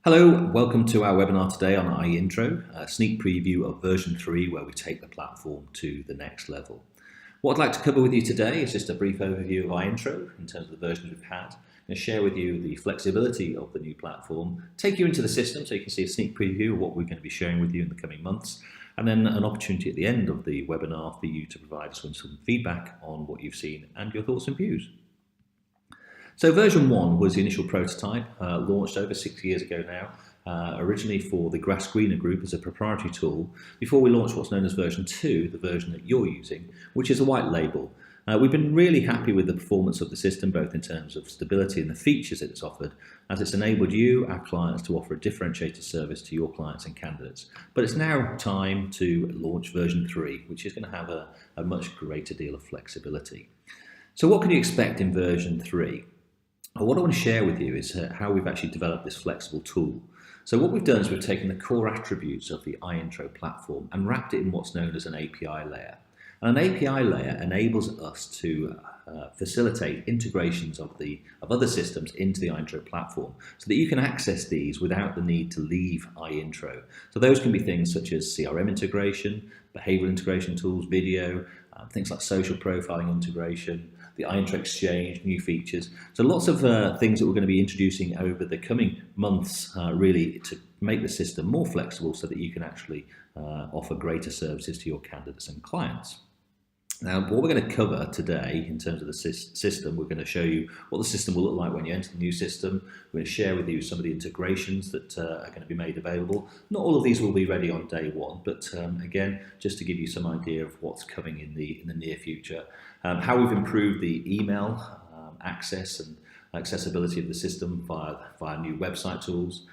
Hello, welcome to our webinar today on iIntro, a sneak preview of version 3 where we take the platform to the next level. What I'd like to cover with you today is just a brief overview of iIntro in terms of the versions we've had, and share with you the flexibility of the new platform, take you into the system so you can see a sneak preview of what we're going to be sharing with you in the coming months, and then an opportunity at the end of the webinar for you to provide us with some feedback on what you've seen and your thoughts and views. So version 1 was the initial prototype, launched over 6 years ago now, originally for the Grass Greener Group as a proprietary tool, before we launched what's known as version 2, the version that you're using, which is a white label. We've been really happy with the performance of the system, both in terms of stability and the features it's offered, as it's enabled you, our clients, to offer a differentiated service to your clients and candidates. But it's now time to launch version 3, which is going to have a much greater deal of flexibility. So what can you expect in version 3? What I want to share with you is how we've actually developed this flexible tool. So what we've done is we've taken the core attributes of the iIntro platform and wrapped it in what's known as an API layer. And an API layer enables us to facilitate integrations of other systems into the iIntro platform so that you can access these without the need to leave iIntro. So those can be things such as CRM integration, behavioral integration tools, video, things like social profiling integration, the iIntro Exchange, new features. So lots of things that we're going to be introducing over the coming months, really to make the system more flexible so that you can actually offer greater services to your candidates and clients. Now, what we're going to cover today in terms of the system, we're going to show you what the system will look like when you enter the new system. We're going to share with you some of the integrations that are going to be made available. Not all of these will be ready on day one, but again, just to give you some idea of what's coming in the near future. How we've improved the email access and accessibility of the system via new website tools.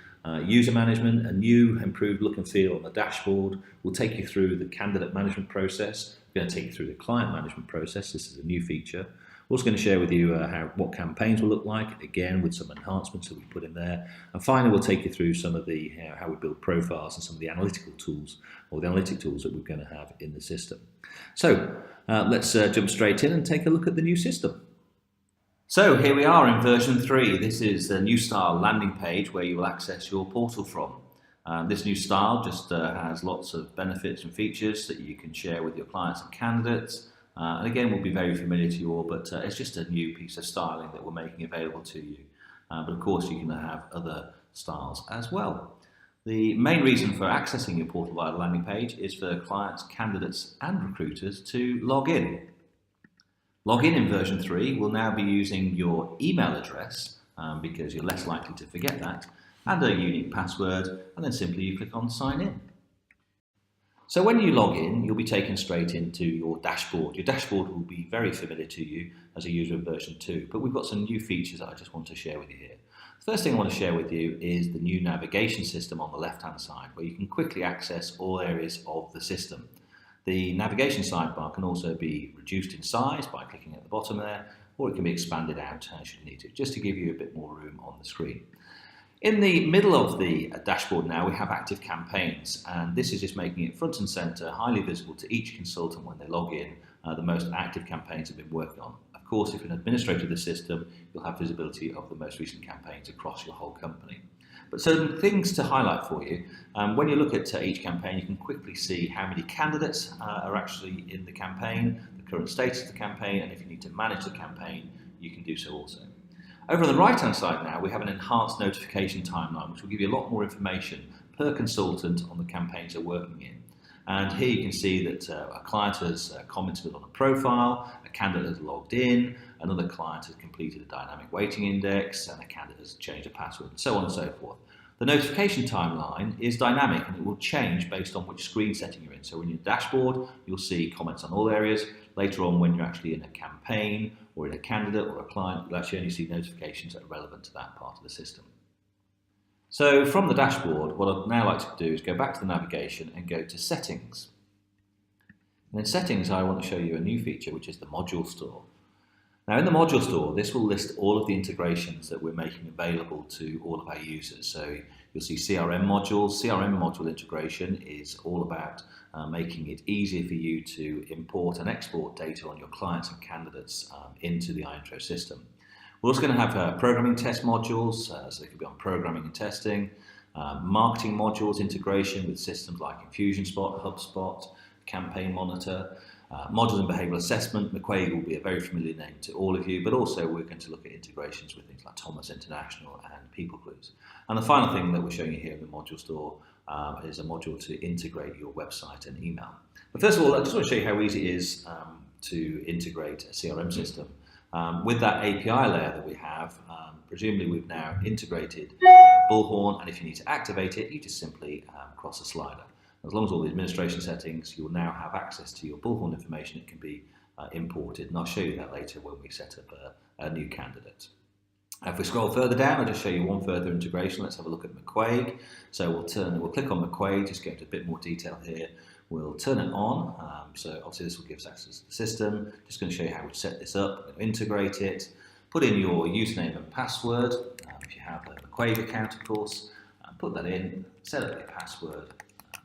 User management, a new improved look and feel on the dashboard. We'll take you through the candidate management process. We're going to take you through the client management process. This is a new feature. We're also going to share with you what campaigns will look like, again with some enhancements that we put in there. And finally, we'll take you through some of the how we build profiles and some of the analytical tools or the analytic tools that we're going to have in the system. So let's jump straight in and take a look at the new system. So here we are in version 3. This is the new style landing page where you will access your portal from. This new style just has lots of benefits and features that you can share with your clients and candidates. And again, will be very familiar to you all, but it's just a new piece of styling that we're making available to you. But of course, you can have other styles as well. The main reason for accessing your portal via the landing page is for clients, candidates and recruiters to log in. Login in version 3 will now be using your email address because you're less likely to forget that, and a unique password, and then simply you click on sign in. So when you log in, you'll be taken straight into your dashboard. Your dashboard will be very familiar to you as a user of version 2, but we've got some new features that I just want to share with you here. The first thing I want to share with you is the new navigation system on the left-hand side, where you can quickly access all areas of the system. The navigation sidebar can also be reduced in size by clicking at the bottom there, or it can be expanded out should you need to, just to give you a bit more room on the screen. In the middle of the dashboard now, we have active campaigns, and this is just making it front and center, highly visible to each consultant when they log in, the most active campaigns they've been working on. Of course, if you're an administrator of the system, you'll have visibility of the most recent campaigns across your whole company. But some things to highlight for you. When you look at each campaign, you can quickly see how many candidates are actually in the campaign, the current status of the campaign, and if you need to manage the campaign, you can do so also. Over on the right-hand side now, we have an enhanced notification timeline, which will give you a lot more information per consultant on the campaigns they're working in. And here you can see that a client has commented on a profile, a candidate has logged in, another client has completed a dynamic weighting index, and a candidate has changed a password, and so on and so forth. The notification timeline is dynamic and it will change based on which screen setting you're in. So in your dashboard, you'll see comments on all areas. Later on, when you're actually in a campaign or in a candidate or a client, you'll actually only see notifications that are relevant to that part of the system. So from the dashboard, what I'd now like to do is go back to the navigation and go to settings. And in settings, I want to show you a new feature, which is the module store. Now in the module store, this will list all of the integrations that we're making available to all of our users. So you'll see CRM modules. CRM module integration is all about making it easier for you to import and export data on your clients and candidates into the iIntro system. We're also going to have programming test modules, so they can be on programming and testing. marketing modules integration with systems like Infusionspot, HubSpot, Campaign Monitor, modules and behavioural assessment. McQuaig will be a very familiar name to all of you, but also we're going to look at integrations with things like Thomas International and PeopleGlues. And the final thing that we're showing you here in the module store is a module to integrate your website and email. But first of all, I just want to show you how easy it is to integrate a CRM system. With that API layer that we have, presumably we've now integrated Bullhorn, and if you need to activate it, you just simply cross a slider. As long as all the administration settings, you'll now have access to your Bullhorn information. It can be imported, and I'll show you that later when we set up a new candidate. If we scroll further down, I'll just show you one further integration. Let's have a look at McQuaig. So we'll click on McQuaig, just go into a bit more detail here. We'll turn it on. So obviously this will give us access to the system. Just going to show you how we set this up. We're going to integrate it. Put in your username and password. If you have a McQuaig account, of course, put that in. Set up your password.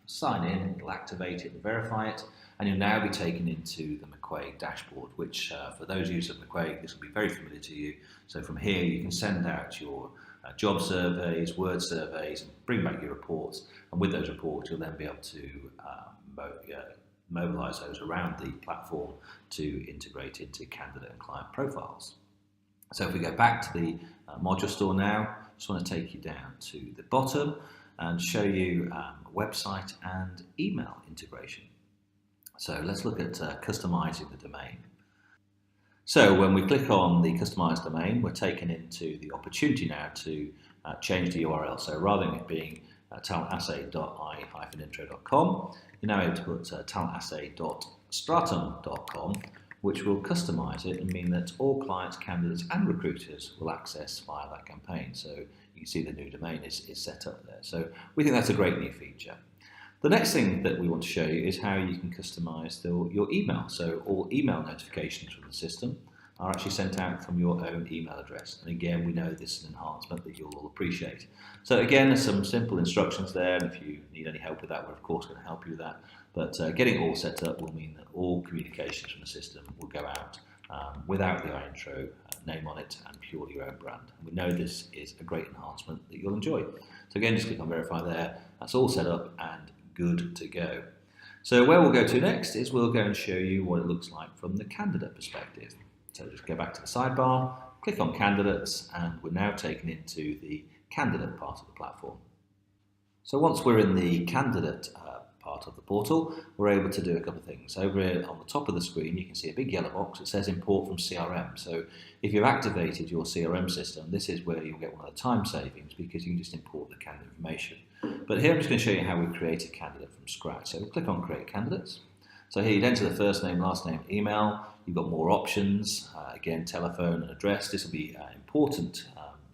Sign in. It'll activate it and verify it. And you'll now be taken into the McQuaig dashboard, which for those users of McQuaig, this will be very familiar to you. So from here, you can send out your job surveys, word surveys, and bring back your reports. And with those reports, you'll then be able to mobilize those around the platform to integrate into candidate and client profiles. So if we go back to the module store now, I just want to take you down to the bottom and show you website and email integration. So let's look at customizing the domain. So when we click on the customize domain, we're taken into the opportunity now to change the URL. So rather than it being talentassay.i-intro.com, you're now able to put talentassay.stratum.com, which will customize it and mean that all clients, candidates and recruiters will access via that campaign. So you can see the new domain is set up there. So we think that's a great new feature. The next thing that we want to show you is how you can customize your email. So all email notifications from the system are actually sent out from your own email address. And again, we know this is an enhancement that you'll all appreciate. So again, there's some simple instructions there, and if you need any help with that, we're of course going to help you with that. But getting it all set up will mean that all communications from the system will go out without the iIntro name on it and purely your own brand. And we know this is a great enhancement that you'll enjoy. So again, just click on verify there. That's all set up and good to go. So where we'll go to next is we'll go and show you what it looks like from the candidate perspective. So just go back to the sidebar, click on candidates, and we're now taken into the candidate part of the platform. So once we're in the candidate part of the portal, we're able to do a couple of things. Over here on the top of the screen, you can see a big yellow box that says import from CRM. So if you've activated your CRM system, this is where you'll get one of the time savings because you can just import the candidate information. But here I'm just going to show you how we create a candidate from scratch. So we'll click on create candidates. So here you'd enter the first name, last name, email. You've got more options, again, telephone and address. This will be important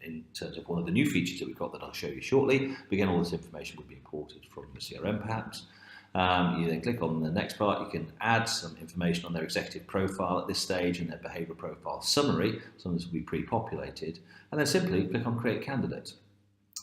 in terms of one of the new features that we've got that I'll show you shortly. But again, all this information would be imported from your CRM perhaps. You then click on the next part. You can add some information on their executive profile at this stage and their behavioural profile summary. Some of this will be pre-populated. And then simply click on create candidate.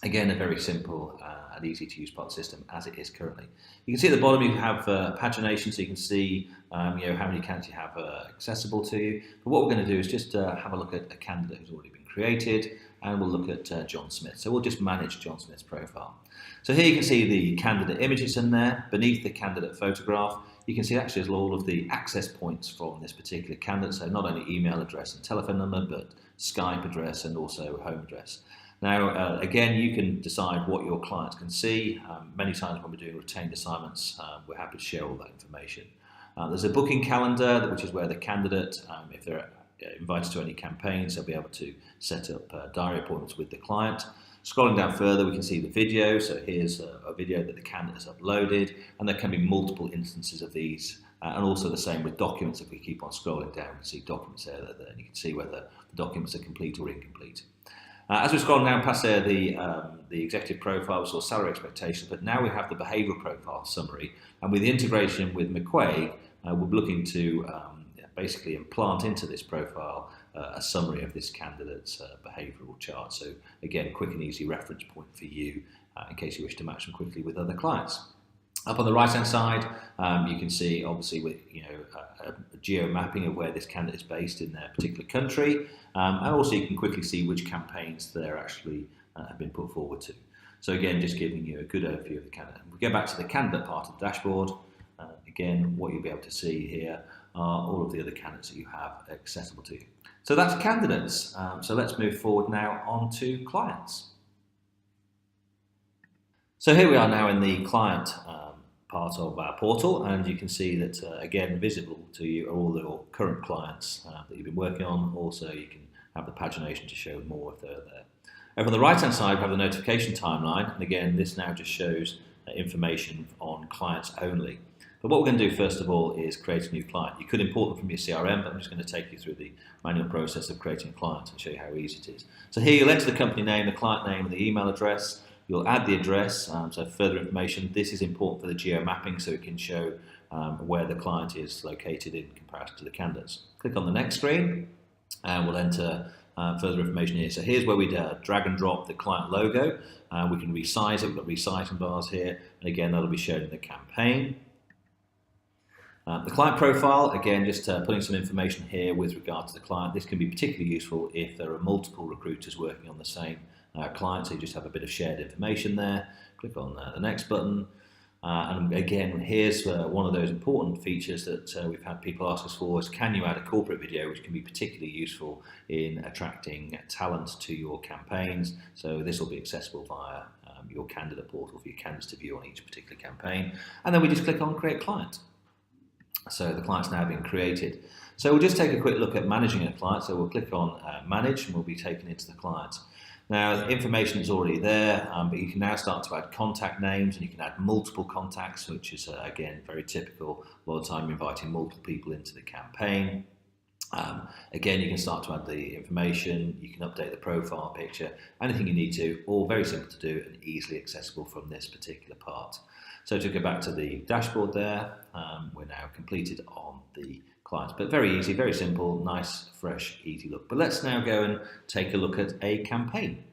Again, a very simple and easy to use part of the system as it is currently. You can see at the bottom you have pagination, so you can see how many candidates you have accessible to you. But what we're going to do is just have a look at a candidate who's already been created, and we'll look at John Smith. So we'll just manage John Smith's profile. So here you can see the candidate images in there. Beneath the candidate photograph, you can see actually there's all of the access points from this particular candidate. So not only email address and telephone number, but Skype address and also home address. Now, again, you can decide what your clients can see. Many times when we're doing retained assignments, we're happy to share all that information. There's a booking calendar, which is where the candidate, if they're invited to any campaigns, they'll be able to set up diary appointments with the client. Scrolling down further, we can see the video. So here's a video that the candidate has uploaded, and there can be multiple instances of these. And also the same with documents. If we keep on scrolling down, we can see documents there, and you can see whether the documents are complete or incomplete. As we scroll down past there, the executive profiles or salary expectations, but now we have the behavioural profile summary, and with the integration with McQuaig, we're looking to basically implant into this profile a summary of this candidate's behavioural chart. So again, quick and easy reference point for you in case you wish to match them quickly with other clients. Up on the right-hand side, you can see obviously with a geo mapping of where this candidate is based in their particular country, and also you can quickly see which campaigns they're actually have been put forward to. So again, just giving you a good overview of the candidate. We go back to the candidate part of the dashboard. Again, what you'll be able to see here are all of the other candidates that you have accessible to you. So that's candidates. So let's move forward now on to clients. So here we are now in the client part of our portal, and you can see that again, visible to you are all your current clients that you've been working on. Also, you can have the pagination to show more if they're there. Over on the right hand side, we have the notification timeline, and again, this now just shows information on clients only. But what we're going to do first of all is create a new client. You could import them from your CRM, but I'm just going to take you through the manual process of creating a client and show you how easy it is. So here you'll enter the company name, the client name, and the email address. You'll add the address, so further information. This is important for the geo mapping, so it can show where the client is located in comparison to the candidates. Click on the next screen, and we'll enter further information here. So here's where we drag and drop the client logo. We can resize it. We've got resizing bars here, and again, that'll be shown in the campaign. The client profile, again, just putting some information here with regard to the client. This can be particularly useful if there are multiple recruiters working on the same client, so you just have a bit of shared information there. Click on the next button. And again, here's one of those important features that we've had people ask us for is, can you add a corporate video, which can be particularly useful in attracting talent to your campaigns. So this will be accessible via your candidate portal for your candidates to view on each particular campaign. And then we just click on Create Client. So the client's now been created. So we'll just take a quick look at managing a client. So we'll click on Manage, and we'll be taken into the client. Now, the information is already there, but you can now start to add contact names, and you can add multiple contacts, which is, again, very typical. A lot of time you're inviting multiple people into the campaign. Again, you can start to add the information, you can update the profile picture, anything you need to, all very simple to do and easily accessible from this particular part. So to go back to the dashboard there, we're now completed on the clients, but very easy, very simple, nice, fresh, easy look. But let's now go and take a look at a campaign.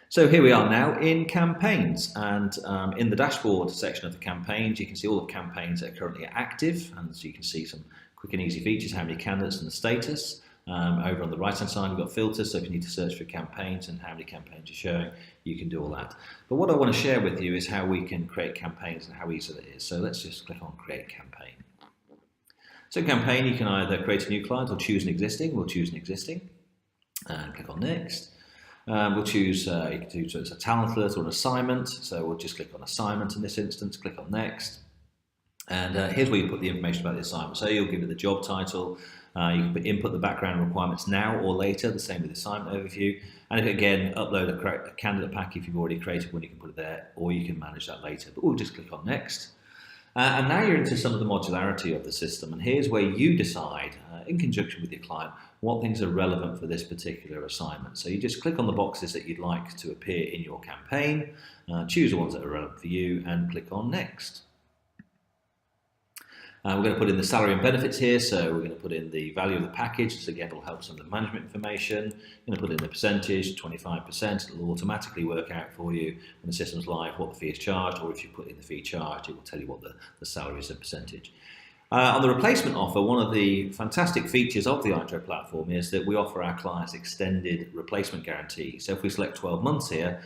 So here we are now in campaigns, and in the dashboard section of the campaigns, you can see all the campaigns that are currently active, and so you can see some quick and easy features, how many candidates and the status. Over on the right hand side, we've got filters, so if you need to search for campaigns and how many campaigns you're showing, you can do all that. But what I want to share with you is how we can create campaigns and how easy it is. So let's just click on Create Campaign. So campaign, you can either create a new client or choose an existing. We'll choose an existing and click on Next. We'll choose, you can do so it's a talent alert or an assignment, so we'll just click on Assignment in this instance, click on Next. And here's where you put the information about the assignment. So you'll give it the job title, you can input the background requirements now or later, the same with the assignment overview. And if again, upload a candidate pack if you've already created one, you can put it there, or you can manage that later. But we'll just click on Next. And now you're into some of the modularity of the system, and here's where you decide, in conjunction with your client, what things are relevant for this particular assignment. So you just click on the boxes that you'd like to appear in your campaign, choose the ones that are relevant for you, and click on Next. We're going to put in the salary and benefits here, so we're going to put in the value of the package, so again, it'll help some of the management information. We're going to put in the percentage, 25%, it'll automatically work out for you when the system's live what the fee is charged, or if you put in the fee charged, it will tell you what the salary is and percentage. On the replacement offer, one of the fantastic features of the iTrove platform is that we offer our clients extended replacement guarantee. So if we select 12 months here,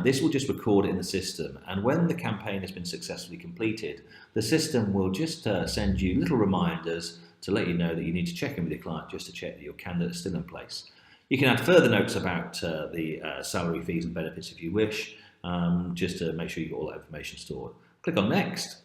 this will just record it in the system, and when the campaign has been successfully completed, the system will just send you little reminders to let you know that you need to check in with your client just to check that your candidate is still in place. You can add further notes about the salary, fees and benefits if you wish, just to make sure you've got all that information stored. Click on Next.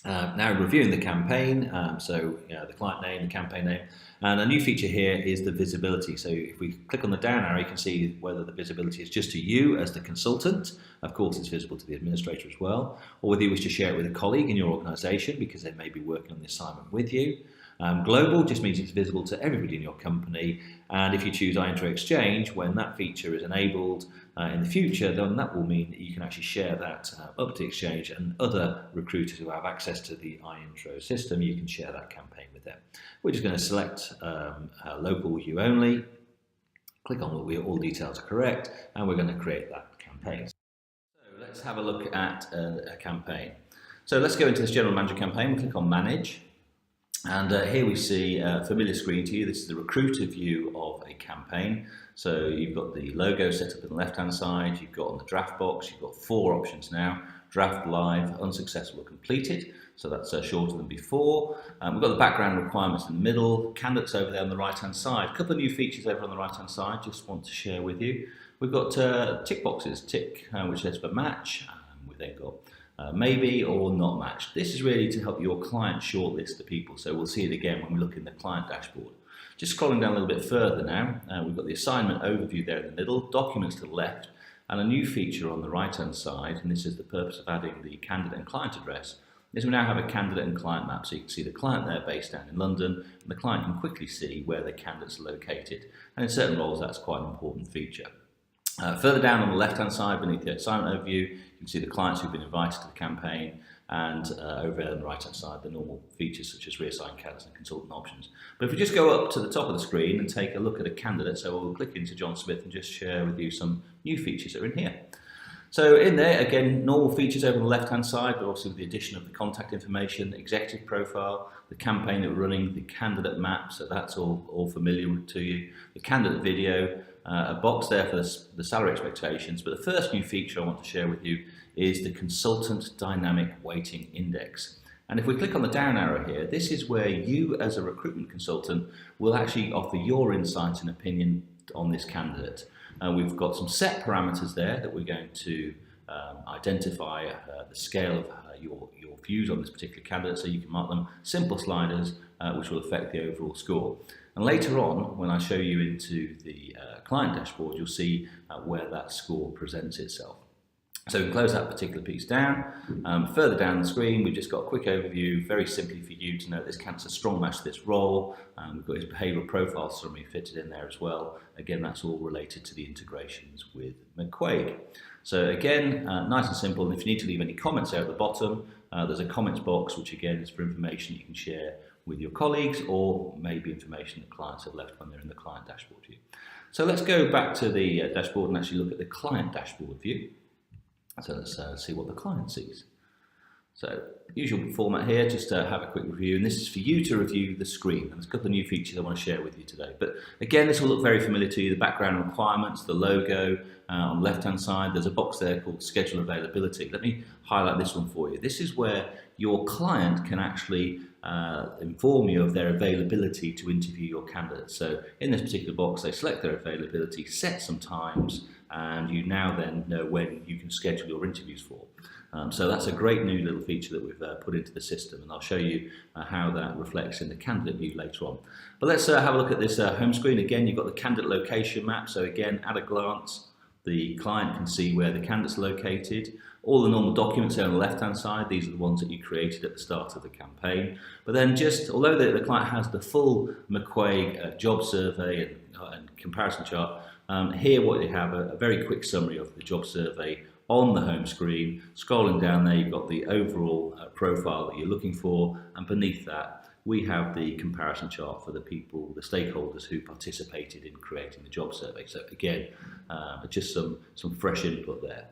Now reviewing the campaign, so the client name, the campaign name, and a new feature here is the visibility. So if we click on the down arrow, you can see whether the visibility is just to you as the consultant. Of course, it's visible to the administrator as well, or whether you wish to share it with a colleague in your organisation because they may be working on the assignment with you. Global just means it's visible to everybody in your company, and if you choose iIntro Exchange, when that feature is enabled in the future, then that will mean that you can actually share that up to Exchange, and other recruiters who have access to the iIntro system, you can share that campaign with them. We're just going to select local view only, click on all details are correct, and we're going to create that campaign. So let's have a look at a campaign. So let's go into this General Manager campaign, we'll click on Manage. And here we see a familiar screen to you. This is the recruiter view of a campaign. So you've got the logo set up on the left-hand side. You've got on the draft box, you've got 4 options now: draft, live, unsuccessful, or completed. So that's shorter than before. We've got the background requirements in the middle, candidates over there on the right-hand side. A couple of new features over on the right-hand side, just want to share with you. We've got tick boxes, tick, which says for match. We've then got maybe or not matched. This is really to help your client shortlist the people. So we'll see it again when we look in the client dashboard. Just scrolling down a little bit further now, we've got the assignment overview there in the middle, documents to the left, and a new feature on the right-hand side, and this is the purpose of adding the candidate and client address, is we now have a candidate and client map. So you can see the client there based down in London, and the client can quickly see where the candidate's located. And in certain roles, that's quite an important feature. Further down on the left-hand side, beneath the assignment overview, you can see the clients who've been invited to the campaign, and over on the right-hand side, the normal features such as reassign candidates and consultant options. But if we just go up to the top of the screen and take a look at a candidate, so we'll click into John Smith and just share with you some new features that are in here. So in there, again, normal features over on the left-hand side, but also with the addition of the contact information, executive profile, the campaign that we're running, the candidate map, so that's all familiar to you, the candidate video, a box there for the salary expectations. But the first new feature I want to share with you is the Consultant Dynamic Weighting Index. And if we click on the down arrow here, this is where you as a recruitment consultant will actually offer your insight and opinion on this candidate. We've got some set parameters there that we're going to identify the scale of your views on this particular candidate, so you can mark them simple sliders which will affect the overall score. And later on, when I show you into the client dashboard, you'll see where that score presents itself. So we can close that particular piece down. Further down the screen, we've just got a quick overview, very simply for you to know this candidate's a strong match to this role. We've got his behavioural profile summary fitted in there as well. Again, that's all related to the integrations with McQuaig. So again, nice and simple. And if you need to leave any comments out at the bottom, there's a comments box, which again is for information you can share with your colleagues, or maybe information that clients have left when they're in the client dashboard view. So let's go back to the dashboard and actually look at the client dashboard view. So let's see what the client sees. So usual format here, just to have a quick review, and this is for you to review the screen. And there's a couple of new features I want to share with you today. But again, this will look very familiar to you, the background requirements, the logo. On the left-hand side, there's a box there called Schedule Availability. Let me highlight this one for you. This is where your client can actually inform you of their availability to interview your candidate. So in this particular box, they select their availability, set some times, and you now then know when you can schedule your interviews for. So that's a great new little feature that we've put into the system, and I'll show you how that reflects in the candidate view later on. But let's have a look at this home screen. Again, you've got the candidate location map. So again, at a glance, the client can see where the candidate's located. All the normal documents there on the left-hand side, these are the ones that you created at the start of the campaign. But then just, although the client has the full McQuaig job survey and comparison chart, here what you have a very quick summary of the job survey on the home screen. Scrolling down there, you've got the overall profile that you're looking for, and beneath that, we have the comparison chart for the people, the stakeholders who participated in creating the job survey. So again, just some fresh input there.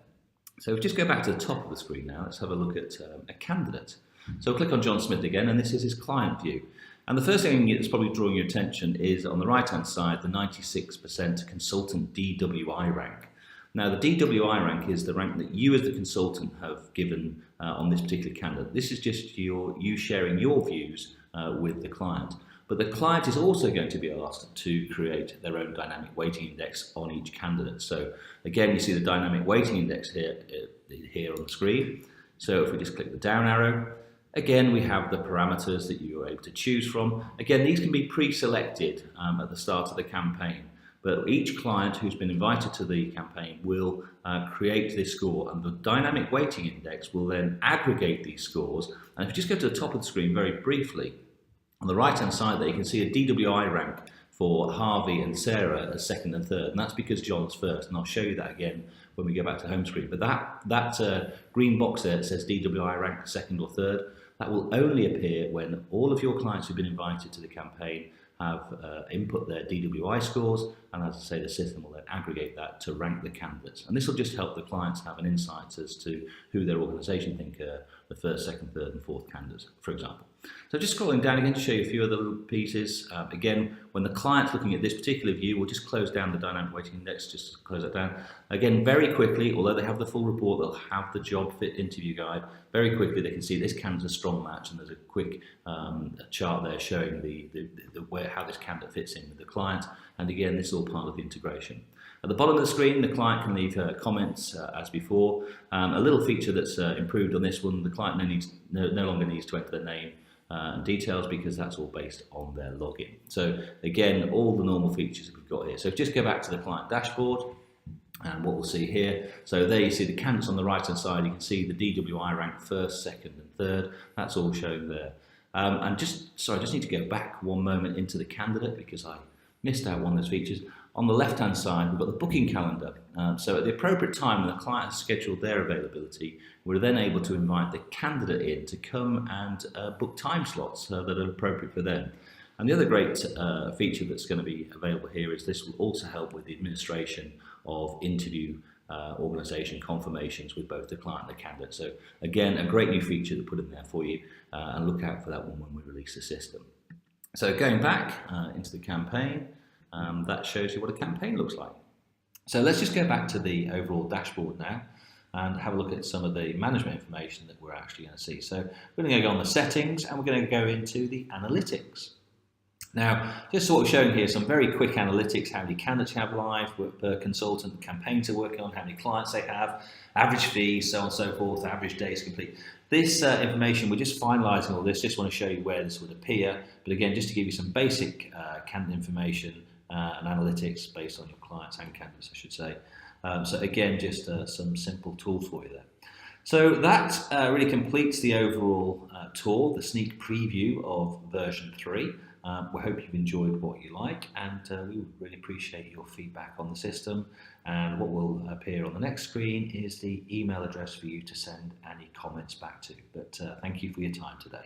So just go back to the top of the screen now. Let's have a look at a candidate. So click on John Smith again, and this is his client view. And the first thing that's probably drawing your attention is on the right-hand side, the 96% consultant DWI rank. Now, the DWI rank is the rank that you as the consultant have given on this particular candidate. This is just you sharing your views with the client. But the client is also going to be asked to create their own dynamic weighting index on each candidate. So again, you see the dynamic weighting index here on the screen. So if we just click the down arrow, again, we have the parameters that you are able to choose from. Again, these can be pre-selected at the start of the campaign. But each client who's been invited to the campaign will create this score, and the dynamic weighting index will then aggregate these scores. And if you just go to the top of the screen very briefly, on the right-hand side there, you can see a DWI rank for Harvey and Sarah as second and third, and that's because John's first, and I'll show you that again when we go back to home screen. But that green box there that says DWI rank second or third, that will only appear when all of your clients who've been invited to the campaign have input their DWI scores, and as I say, the system will then aggregate that to rank the candidates. And this will just help the clients have an insight as to who their organisation think are the first, second, third and fourth candidates, for example. So just scrolling down again to show you a few other little pieces. Again, when the client's looking at this particular view, we'll just close down the dynamic weighting index, just to close that down. Again, very quickly, although they have the full report, they'll have the job fit interview guide. Very quickly, they can see this candidate's a strong match, and there's a quick chart there showing how this candidate fits in with the client. And again, this is all part of the integration. At the bottom of the screen, the client can leave comments as before. A little feature that's improved on this one, the client no longer needs to enter their name and details, because that's all based on their login. So again, all the normal features that we've got here. So just go back to the client dashboard, and what we'll see here, so there you see the candidates on the right hand side. You can see the DWI rank first, second and third. That's all shown there. And I just need to go back one moment into the candidate, because I missed out one of those features. On the left hand side, we've got the booking calendar. So at the appropriate time when the client has scheduled their availability, we're then able to invite the candidate in to come and book time slots that are appropriate for them. And the other great feature that's going to be available here is this will also help with the administration of interview organisation confirmations with both the client and the candidate. So again, a great new feature to put in there for you, and look out for that one when we release the system. So going back into the campaign, that shows you what a campaign looks like. So let's just go back to the overall dashboard now and have a look at some of the management information that we're actually going to see. So we're going to go on the settings, and we're going to go into the analytics. Now, just sort of showing here some very quick analytics: how many candidates you have live per consultant, the campaigns they're working on, how many clients they have, average fees, so on and so forth, average days complete. This information, we're just finalising all this, just want to show you where this would appear, but again, just to give you some basic candidate information and analytics based on your clients and candidates, I should say. So again, just some simple tools for you there. So that really completes the overall tour, the sneak preview of version 3. We hope you've enjoyed what you like, and we would really appreciate your feedback on the system. And what will appear on the next screen is the email address for you to send any comments back to. But thank you for your time today.